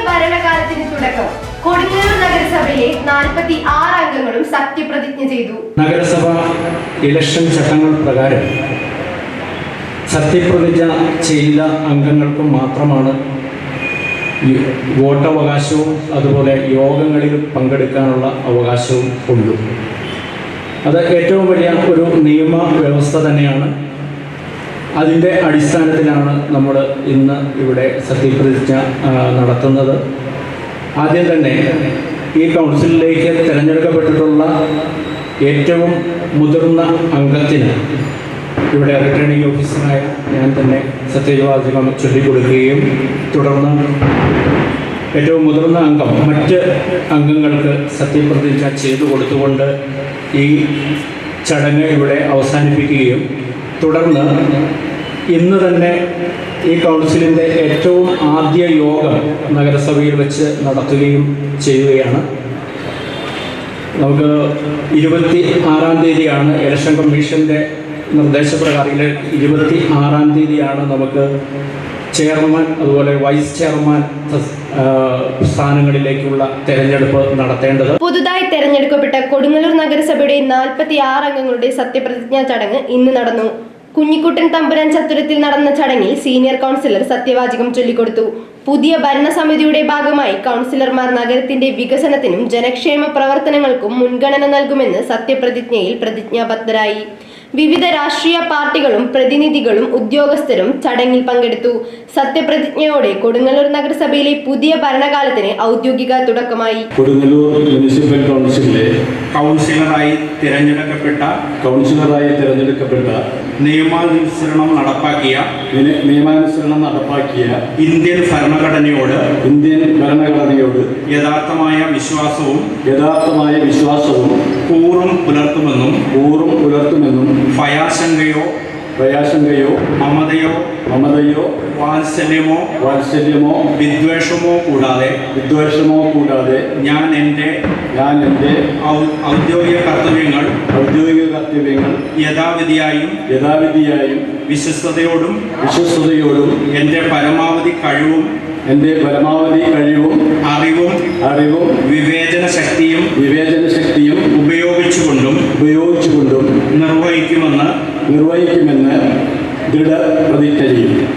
ഭരണകാലത്തിന് തുടക്കം. കൊടുങ്ങല്ലൂർ നഗരസഭയിലെ 46 അംഗങ്ങളും സത്യപ്രതിജ്ഞ ചെയ്തു. നഗരസഭ ഇലക്ഷൻ ചട്ടങ്ങൾ പ്രകാരം സത്യപ്രതിജ്ഞ ചെയ്ത അംഗങ്ങൾക്ക് മാത്രമാണ് വോട്ടവകാശവും അതുപോലെ യോഗങ്ങളിൽ പങ്കെടുക്കാനുള്ള അവകാശവും ഉള്ളൂ. അത് ഏറ്റവും വലിയ ഒരു നിയമ വ്യവസ്ഥ തന്നെയാണ്. അതിൻ്റെ അടിസ്ഥാനത്തിലാണ് നമ്മൾ ഇന്ന് ഇവിടെ സത്യപ്രതിജ്ഞ നടത്തുന്നത്. ആദ്യം തന്നെ ഈ കൗൺസിലിലേക്ക് തിരഞ്ഞെടുക്കപ്പെട്ടിട്ടുള്ള ഏറ്റവും മുതിർന്ന അംഗത്തിന് ഇവിടെ റിട്ടേണിംഗ് ഓഫീസറായ ഞാൻ തന്നെ സത്യവാചകം ചൊല്ലിക്കൊടുക്കുകയും തുടർന്ന് ഏറ്റവും മുതിർന്ന അംഗം മറ്റ് അംഗങ്ങൾക്ക് സത്യപ്രതിജ്ഞ ചെയ്തു കൊടുത്തുകൊണ്ട് ഈ ചടങ്ങ് ഇവിടെ അവസാനിപ്പിക്കുകയും തുടർന്ന് ഇന്ന് തന്നെ ഈ കൗൺസിലിൻ്റെ ഏറ്റവും ആദ്യ യോഗം നഗരസഭയിൽ വെച്ച് നടത്തുകയും ചെയ്യുകയാണ്. നമുക്ക് 26-ാം തീയതിയാണ് ഇലക്ഷൻ കമ്മീഷൻ്റെ നിർദ്ദേശപ്രകാരം 26-ാം തീയതിയാണ് നമുക്ക് ചെയർമാൻ അതുപോലെ വൈസ് ചെയർമാൻ സ്ഥാനങ്ങളിലേക്കുള്ള തെരഞ്ഞെടുപ്പ് നടത്തേണ്ടത്. പുതുതായി തെരഞ്ഞെടുക്കപ്പെട്ട കൊടുങ്ങല്ലൂർ നഗരസഭയുടെ 46 അംഗങ്ങളുടെ സത്യപ്രതിജ്ഞാ ചടങ്ങ് ഇന്ന് നടന്നു. കുഞ്ഞിക്കുട്ടൻ തമ്പുരാൻ ചത്തുരത്തിൽ നടന്ന ചടങ്ങിൽ സീനിയർ കൗൺസിലർ സത്യവാചകം ചൊല്ലിക്കൊടുത്തു. പുതിയ ഭരണസമിതിയുടെ ഭാഗമായി കൗൺസിലർമാർ നഗരത്തിന്റെ വികസനത്തിനും ജനക്ഷേമ പ്രവർത്തനങ്ങൾക്കും മുൻഗണന നൽകുമെന്ന് സത്യപ്രതിജ്ഞയിൽ പ്രതിജ്ഞാബദ്ധരായി. വിവിധ രാഷ്ട്രീയ പാർട്ടികളും പ്രതിനിധികളും ഉദ്യോഗസ്ഥരും ചടങ്ങിൽ പങ്കെടുത്തു. സത്യപ്രതിജ്ഞയോടെ കൊടുങ്ങല്ലൂർ നഗരസഭയിലെ പുതിയ ഭരണകാലത്തിന് ഔദ്യോഗിക തുടക്കമായി. കൊടുങ്ങല്ലൂർ മുനിസിപ്പൽ കൗൺസിലിലെ കൗൺസിലറായി തിരഞ്ഞെടുക്കപ്പെട്ട നിയമാനുസരണം നടപ്പാക്കിയ ഇന്ത്യൻ ഭരണഘടനയോട് യഥാർത്ഥമായ വിശ്വാസവും കൂറും പുലർത്തുമെന്നും ഭയാശങ്കയോ മമതയോ വാത്സല്യമോ വിദ്വേഷമോ കൂടാതെ ഞാൻ എൻ്റെ ഔദ്യോഗിക കർത്തവ്യങ്ങൾ യഥാവിധിയായും വിശ്വസ്തയോടും എൻ്റെ പരമാവധി കഴിവും അറിവും